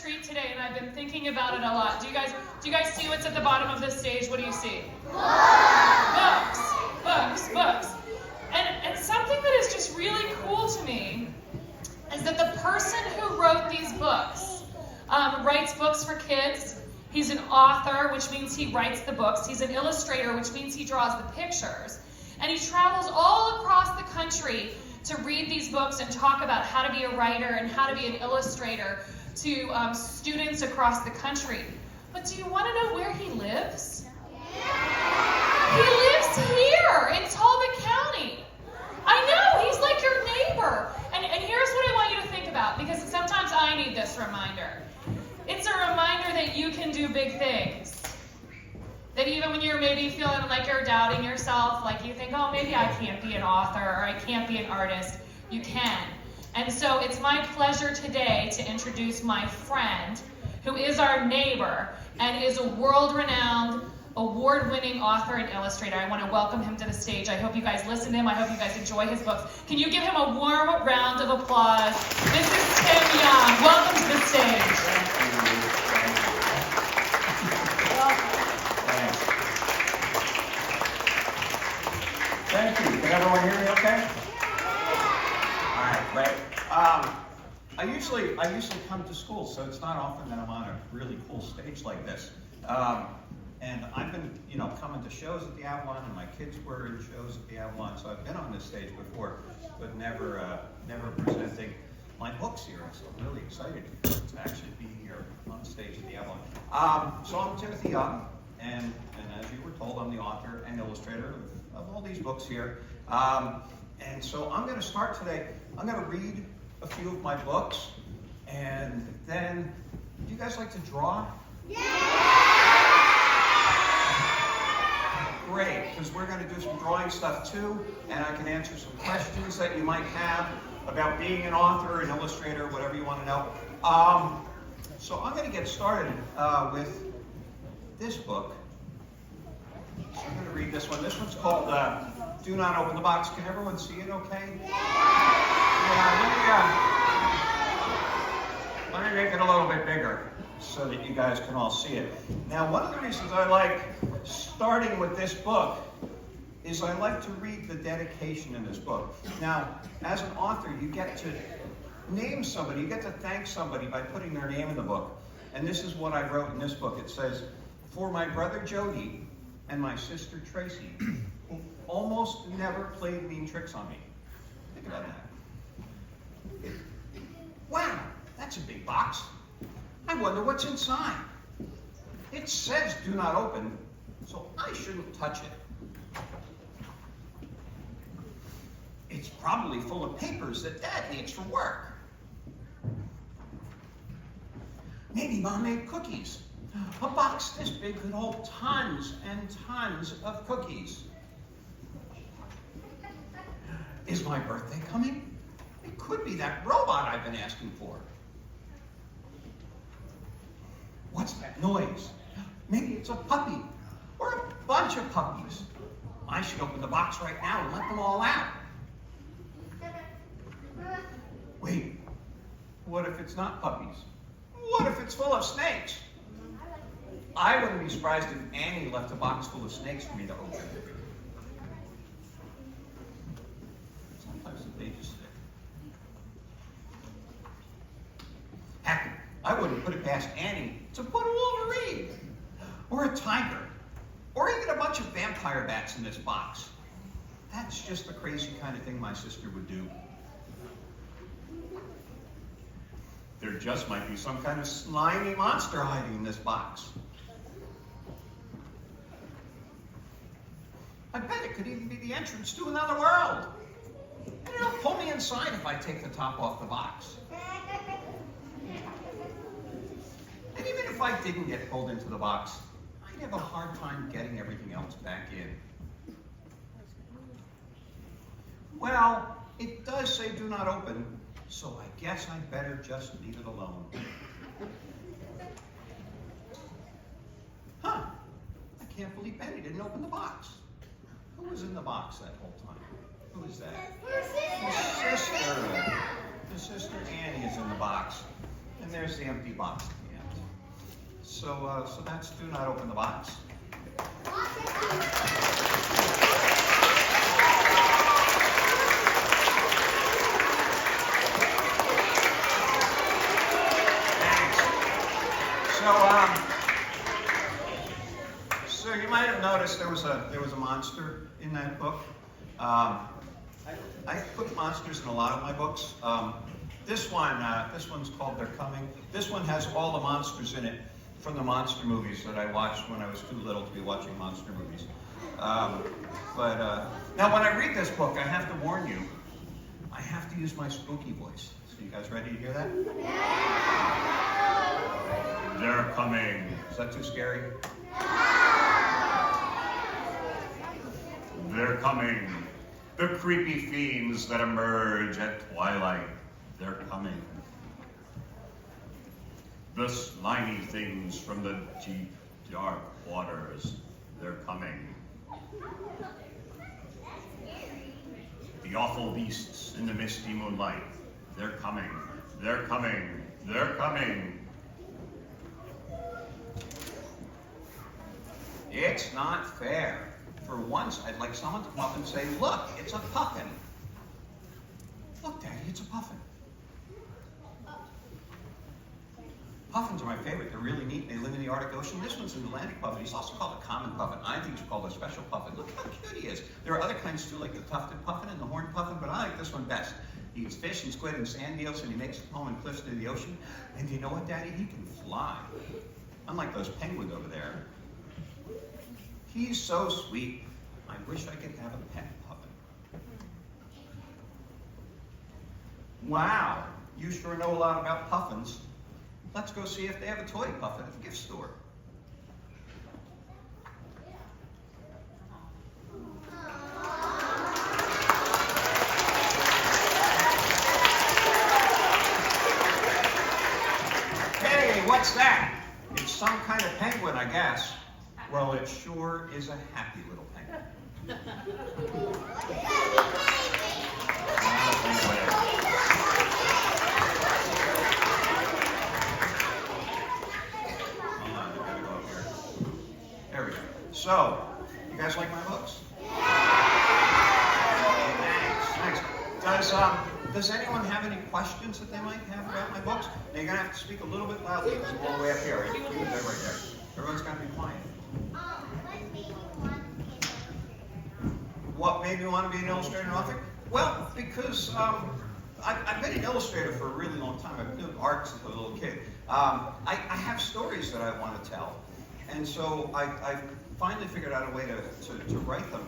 treat today, and I've been thinking about it a lot. Do you guys see what's at the bottom of this stage? What do you see? Books, books, books. And something that is just really cool to me is that the person who wrote these books writes books for kids. He's an author, which means he writes the books. He's an illustrator, which means he draws the pictures. And he travels all across the country to read these books and talk about how to be a writer and how to be an illustrator to students across the country. But do you want to know where he lives? He lives here in Talbot County. I know, he's like your neighbor. And here's what I want you to think about, because sometimes I need this reminder. It's a reminder that you can do big things. That even when you're maybe feeling like you're doubting yourself, like you think, oh, maybe I can't be an author or I can't be an artist, you can. And so it's my pleasure today to introduce my friend, who is our neighbor and is a world-renowned, award-winning author and illustrator. I want to welcome him to the stage. I hope you guys listen to him. I hope you guys enjoy his books. Can you give him a warm round of applause? This is Tim Young. Welcome to the stage. Thank you. Can everyone hear me okay? All right, great. I usually come to school, so it's not often that I'm on a really cool stage like this. And I've been, coming to shows at the Avalon, and my kids were in shows at the Avalon, so I've been on this stage before, but never presenting my books here. So I'm really excited to actually be here on stage at the Avalon. So I'm Timothy Young, and as you were told, I'm the author and illustrator of all these books here. And so I'm going to start today. I'm going to read a few of my books, and then, do you guys like to draw? Yeah! Great, because we're going to do some drawing stuff too, and I can answer some questions that you might have about being an author, an illustrator, whatever you want to know. So I'm going to get started with this book. So I'm going to read this one. This one's called Do Not Open the Box. Can everyone see it okay? Yeah, let me make it a little bit bigger so that you guys can all see it. Now, one of the reasons I like starting with this book is I like to read the dedication in this book. Now, as an author, you get to name somebody, you get to thank somebody by putting their name in the book. And this is what I wrote in this book. It says, "For my brother Jody and my sister Tracy, who almost never played mean tricks on me." Think about that. Wow, that's a big box. I wonder what's inside. It says do not open, so I shouldn't touch it. It's probably full of papers that Dad needs for work. Maybe Mom made cookies. A box this big could hold tons and tons of cookies. Is my birthday coming? It could be that robot I've been asking for. What's that noise? Maybe it's a puppy or a bunch of puppies. I should open the box right now and let them all out. Wait, what if it's not puppies? What if it's full of snakes? I wouldn't be surprised if Annie left a box full of snakes for me to open. Sometimes they just stick. Heck, I wouldn't put it past Annie to put a Wolverine, or a tiger, or even a bunch of vampire bats in this box. That's just the crazy kind of thing my sister would do. There just might be some kind of slimy monster hiding in this box. I bet it could even be the entrance to another world. And it'll pull me inside if I take the top off the box. And even if I didn't get pulled into the box, I'd have a hard time getting everything else back in. Well, it does say do not open, so I guess I'd better just leave it alone. Huh, I can't believe Betty didn't open the box. Who was in the box that whole time? Who is that? Her sister. Her sister Annie is in the box. And there's the empty box at the end. So, so that's do not open the box. So you might have noticed there was a monster in that book. I put monsters in a lot of my books. This one's called They're Coming. This one has all the monsters in it from the monster movies that I watched when I was too little to be watching monster movies. Now when I read this book, I have to warn you, I have to use my spooky voice. So you guys ready to hear that? They're coming. Is that too scary? They're coming. The creepy fiends that emerge at twilight. They're coming. The slimy things from the deep, dark waters. They're coming. The awful beasts in the misty moonlight. They're coming. They're coming. They're coming. It's not fair. For once, I'd like someone to come up and say, look, it's a puffin. Look, Daddy, it's a puffin. Puffins are my favorite. They're really neat. They live in the Arctic Ocean. This one's an Atlantic puffin. He's also called a common puffin. I think he's called a special puffin. Look how cute he is. There are other kinds too, like the tufted puffin and the horned puffin, but I like this one best. He eats fish and squid and sand eels, and he makes his home in cliffs near the ocean. And you know what, Daddy? He can fly. Unlike those penguins over there. He's so sweet. I wish I could have a pet puffin. Wow, you sure know a lot about puffins. Let's go see if they have a toy puffin at the gift store. Hey, what's that? It's some kind of penguin, I guess. Well, it sure is a happy little penguin. Hold on, I gotta go up here. There we go. So, you guys like my books? Thanks. Does anyone have any questions that they might have about my books? Now you're gonna have to speak a little bit loudly because I'm all the way up here. You can do that right there. Everyone's gotta be quiet. What made me want to be an illustrator and author? Well, because I've been an illustrator for a really long time. I've been doing art since I was a little kid. I have stories that I want to tell. And so I finally figured out a way to write them.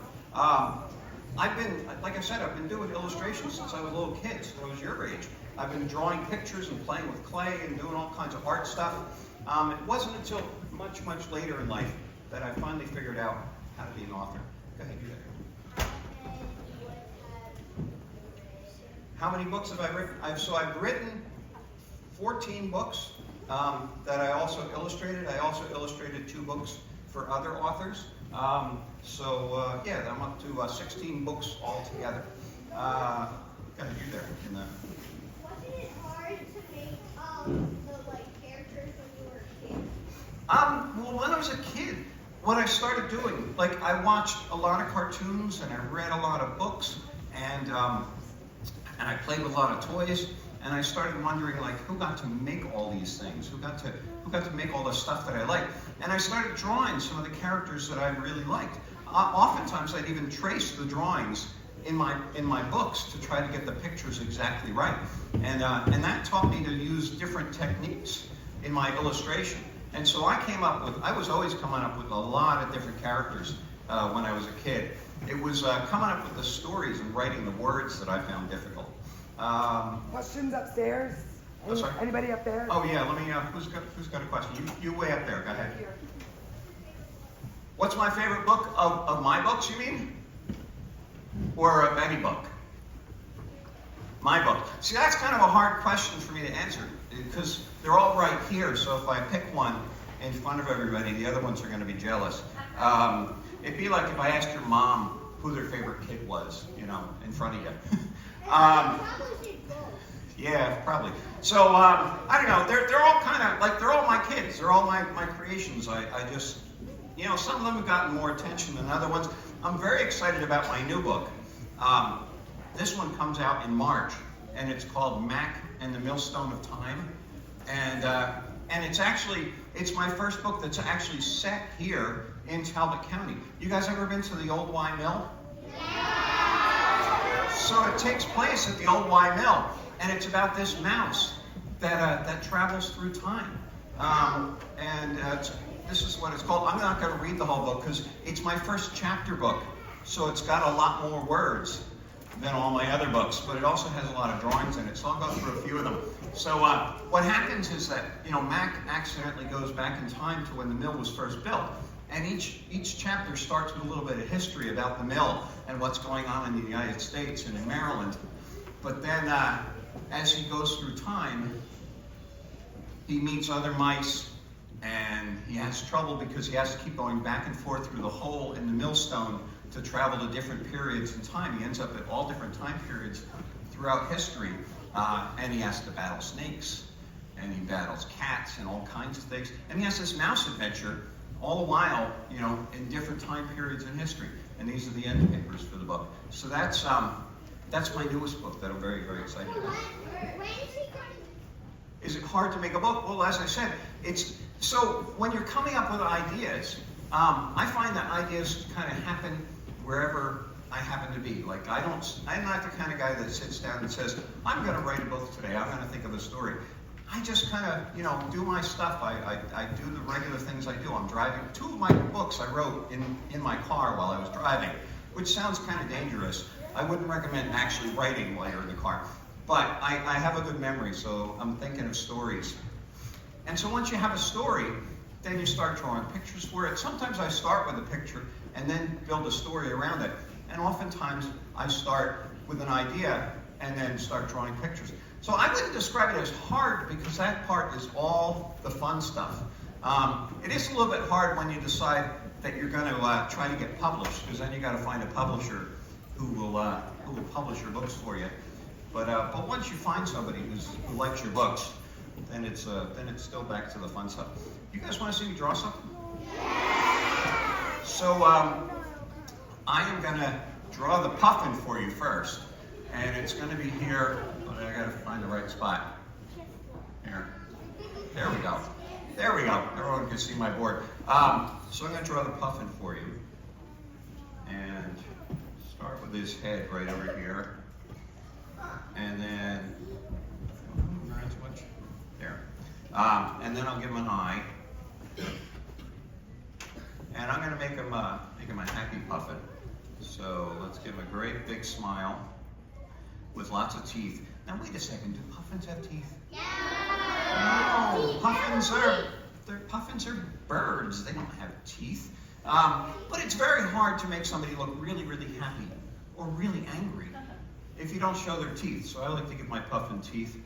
Like I said, I've been doing illustrations since I was a little kid, since I was your age. I've been drawing pictures and playing with clay and doing all kinds of art stuff. It wasn't until much, much later in life that I finally figured out how to be an author. Go ahead, do that. How many books have I written? I've written 14 books that I also illustrated. I also illustrated 2 books for other authors. Yeah, I'm up to 16 books altogether. Go ahead, you there. Wasn't it hard to make the characters when you were a kid? Well, when I was a kid, what I started doing, like I watched a lot of cartoons and I read a lot of books and I played with a lot of toys, and I started wondering, like, who got to make all these things? Who got to make all the stuff that I like? And I started drawing some of the characters that I really liked. Oftentimes, I'd even trace the drawings in my books to try to get the pictures exactly right. And that taught me to use different techniques in my illustration. And so I was always coming up with a lot of different characters when I was a kid. It was coming up with the stories and writing the words that I found difficult. Questions upstairs? Sorry? Anybody up there? Oh yeah, let me, who's got a question? You way up there, go ahead. What's my favorite book? Of my books, you mean? Or of any book? My book. See, that's kind of a hard question for me to answer, because they're all right here, so if I pick one in front of everybody, the other ones are going to be jealous. It'd be like if I asked your mom who their favorite kid was, in front of you. Yeah, probably. So, I don't know, they're all kind of, like, they're all my kids. They're all my creations. I just, you know, some of them have gotten more attention than other ones. I'm very excited about my new book. This one comes out in March, and it's called Mac and the Millstone of Time. And it's my first book that's actually set here in Talbot County. You guys ever been to the Old Y Mill? So it takes place at the Old Y Mill, and it's about this mouse that travels through time. This is what it's called. I'm not going to read the whole book because it's my first chapter book, so it's got a lot more words than all my other books, but it also has a lot of drawings in it, so I'll go through a few of them. So what happens is that, you know, Mac accidentally goes back in time to when the mill was first built. And each chapter starts with a little bit of history about the mill and what's going on in the United States and in Maryland. But then as he goes through time, he meets other mice, and he has trouble because he has to keep going back and forth through the hole in the millstone to travel to different periods in time. He ends up at all different time periods throughout history, and he has to battle snakes, and he battles cats and all kinds of things. And he has this mouse adventure all the while, you know, in different time periods in history. And these are the end papers for the book. So that's my newest book that I'm very, very excited about. Is it hard to make a book? Well, as I said, so when you're coming up with ideas, I find that ideas kind of happen wherever I happen to be. Like, I'm not the kind of guy that sits down and says, I'm going to write a book today, I'm going to think of a story. I just kind of, you know, do my stuff. I do the regular things I do. I'm driving. 2 of my books I wrote in my car while I was driving, which sounds kind of dangerous. I wouldn't recommend actually writing while you're in the car. But I have a good memory, so I'm thinking of stories. And so once you have a story, then you start drawing pictures for it. Sometimes I start with a picture and then build a story around it. And oftentimes I start with an idea and then start drawing pictures. So I wouldn't describe it as hard because that part is all the fun stuff. It is a little bit hard when you decide that you're going to try to get published, because then you got to find a publisher who will publish your books for you. But once you find somebody who likes your books, then it's still back to the fun stuff. You guys want to see me draw something? So I am going to draw the puffin for you first, and it's going to be here. I got to find the right spot. Here. There we go. There we go. Everyone can see my board. So I'm going to draw the puffin for you. And start with his head right over here. And then, not as much. There. And then I'll give him an eye. And I'm going to make him a happy puffin. So let's give him a great big smile with lots of teeth. Now wait a second, do puffins have teeth? No, puffins are birds. They don't have teeth. But it's very hard to make somebody look really, really happy or really angry if you don't show their teeth. So I like to give my puffin teeth.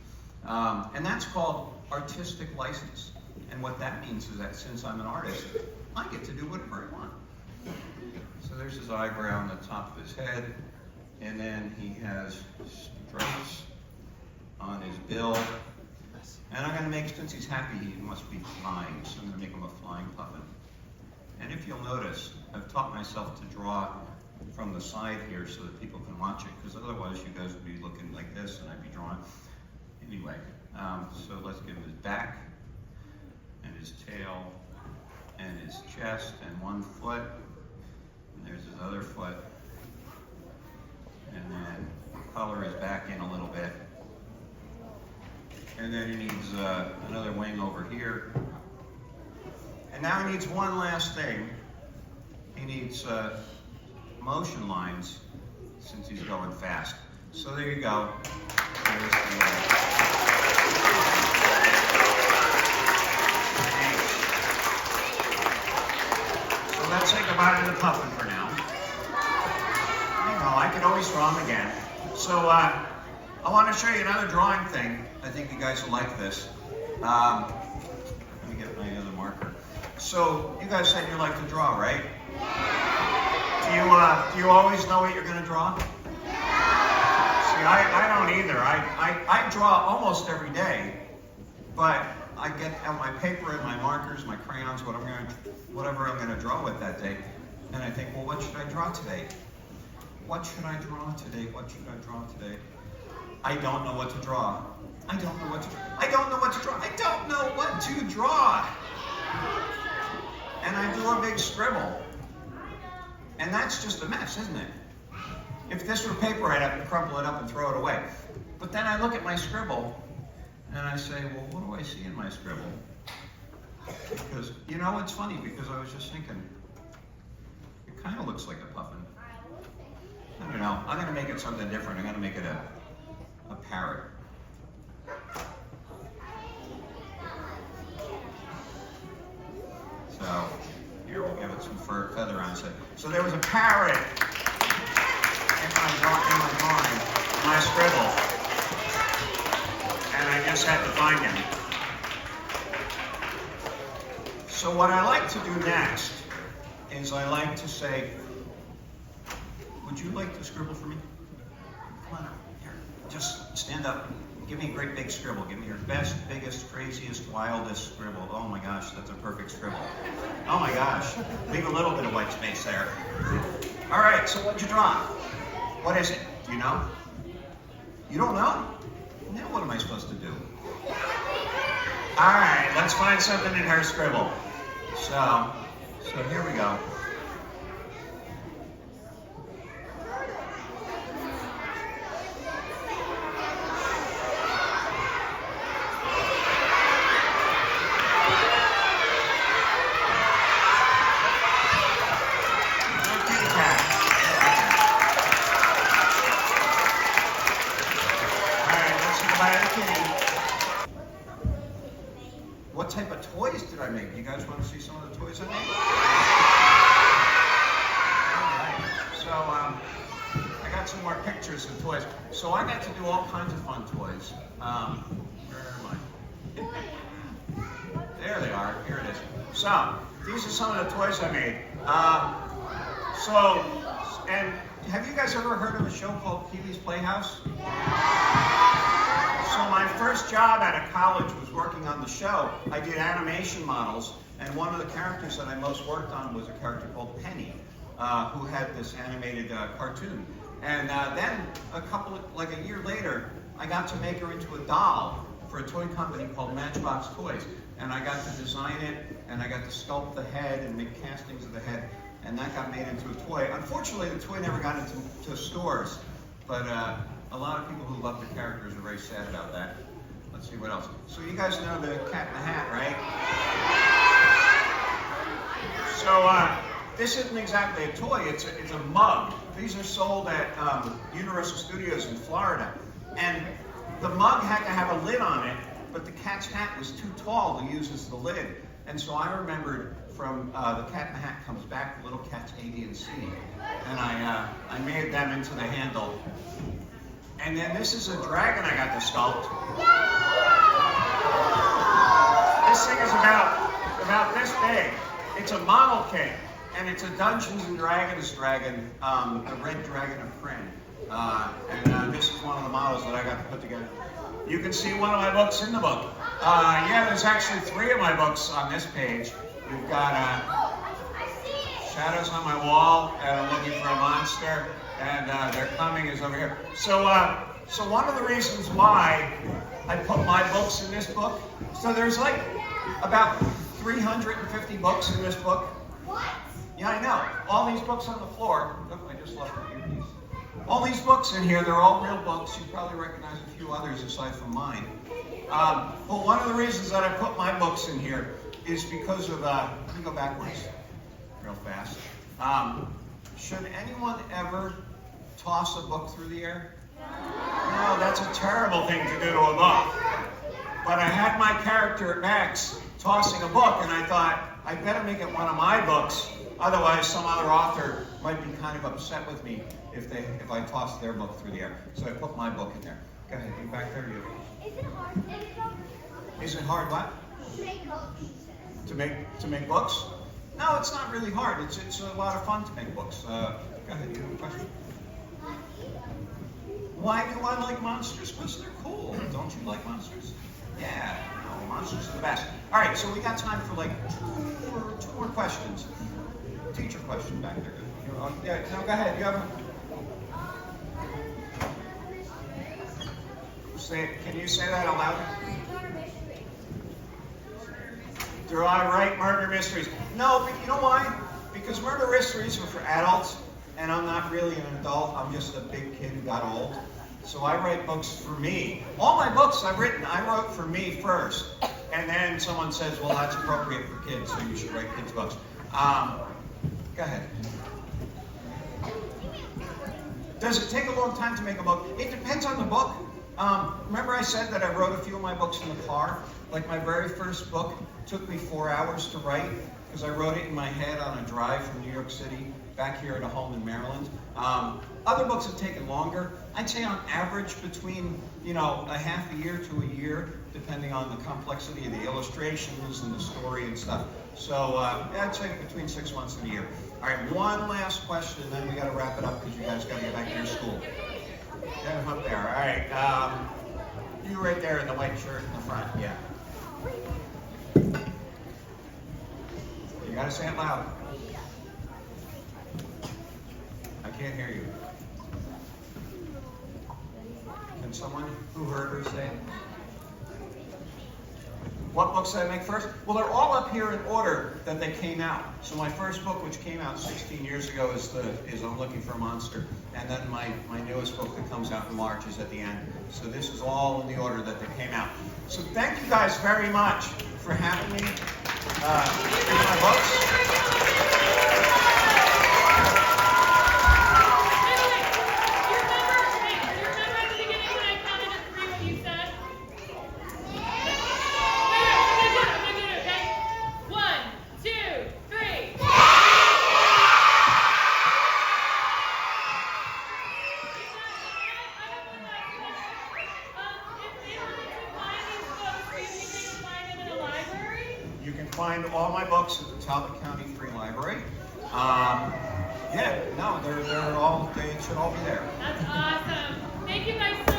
And that's called artistic license. And what that means is that since I'm an artist, I get to do whatever I want. So there's his eyebrow on the top of his head. And then he has stripes on his bill. And I'm going to make, since he's happy, he must be flying, so I'm going to make him a flying puffin. And if you'll notice, I've taught myself to draw from the side here so that people can watch it, because otherwise you guys would be looking like this and I'd be drawing. Anyway, so let's give him his back, and his tail, and his chest, and one foot. And there's his other foot. And then color his back in a little bit. And then he needs another wing over here. And now he needs one last thing. He needs motion lines, since he's going fast. So there you go. There's so let's say goodbye to the puffin for now. I could always draw them again. So I want to show you another drawing thing. I think you guys will like this. Let me get my other marker. So you guys said you like to draw, right? Do you always know what you're going to draw? So I don't either. I draw almost every day, but I get out my paper and my markers, my crayons, whatever I'm going to draw with that day, and I think, well, what should I draw today? What should I draw today? What should I draw today? I don't know what to draw. I don't know what to draw. I don't know what to draw. I don't know what to draw. And I do a big scribble. And that's just a mess, isn't it? If this were paper, I'd have to crumple it up and throw it away. But then I look at my scribble, and I say, well, what do I see in my scribble? Because, you know, it's funny, because I was just thinking, it kind of looks like a puffin. I don't know. I'm going to make it something different. I'm going to make it a parrot. So, here, we'll give it some feather on it. So there was a parrot in my drawing, my scribble. And I just had to find him. So what I like to do next is I like to say, would you like to scribble for me? Come on up, here. Just stand up. Give me a great big scribble. Give me your best, biggest, craziest, wildest scribble. Oh my gosh, that's a perfect scribble. Oh my gosh. Leave a little bit of white space there. All right, so what'd you draw? What is it? Do you know? You don't know? Now what am I supposed to do? All right, let's find something in her scribble. So here we go. What type of toys did I make? You guys want to see some of the toys I made? All right. So I got some more pictures of toys. So I got to do all kinds of fun toys. Where am I? There they are. Here it is. So these are some of the toys I made. And have you guys ever heard of a show called Pee-wee's Playhouse? So my first job out of college was working on the show. I did animation models, and one of the characters that I most worked on was a character called Penny, who had this animated cartoon. And then like a year later, I got to make her into a doll for a toy company called Matchbox Toys. And I got to design it, and I got to sculpt the head and make castings of the head, and that got made into a toy. Unfortunately, the toy never got into stores, but a lot of people who love the characters are very sad about that. Let's see what else. So you guys know the Cat in the Hat, right? So this isn't exactly a toy, it's a mug. These are sold at Universal Studios in Florida. And the mug had to have a lid on it, but the cat's hat was too tall to use as the lid. And so I remembered from the Cat in the Hat Comes Back, the little cats A, B, and C. And I made them into the handle. And then this is a dragon I got to sculpt. This thing is about this big. It's a model kit, and it's a Dungeons and Dragons dragon, the Red Dragon of Krynn. And this is one of the models that I got to put together. You can see one of my books in the book. Yeah, there's actually 3 of my books on this page. We've got Shadows on My Wall, and I'm Looking for a Monster, and They're Coming is over here. So one of the reasons why I put my books in this book, so there's like about 350 books in this book. What? Yeah, I know. All these books on the floor. Look, I just left my earpiece. All these books in here, they're all real books. You probably recognize a few others aside from mine. But one of the reasons that I put my books in here is because of, let me go backwards real fast. Should anyone ever toss a book through the air? No, that's a terrible thing to do to a book. But I had my character Max tossing a book, and I thought, I better make it one of my books. Otherwise, some other author might be kind of upset with me if I toss their book through the air. So I put my book in there. Go ahead, you back there, you. Is it hard to make books? Is it hard what? To make books. To make books? No, it's not really hard. It's a lot of fun to make books. Go ahead, you have a question? Why do I like monsters? Because they're cool. Don't you like monsters? Yeah, no, monsters are the best. All right, so we got time for like two more questions. Teacher question back there. Yeah, no, go ahead. You have a... Can you say that aloud? Do I write murder mysteries? No, but you know why? Because murder mysteries are for adults, and I'm not really an adult. I'm just a big kid who got old. So I write books for me. All my books I've written, I wrote for me first. And then someone says, well, that's appropriate for kids, so you should write kids' books. Go ahead. Does it take a long time to make a book? It depends on the book. Remember I said that I wrote a few of my books in the car? Like my very first book took me 4 hours to write because I wrote it in my head on a drive from New York City back here at a home in Maryland. Other books have taken longer. I'd say on average between, a half a year to a year, depending on the complexity of the illustrations and the story and stuff. So I'd say between 6 months and a year. All right, one last question, then we got to wrap it up because you guys got to get back to your school. Get him up there. All right. You right there in the white shirt in the front. Yeah. You got to say it loud. I can't hear you. Can someone who heard her say it? What books did I make first? Well, they're all up here in order that they came out. So my first book, which came out 16 years ago, is I'm Looking for a Monster. And then my newest book that comes out in March is at the end. So this is all in the order that they came out. So thank you guys very much for having me in my books. You can find all my books at the Talbot County Free Library. They should all be there. That's awesome. Thank you guys so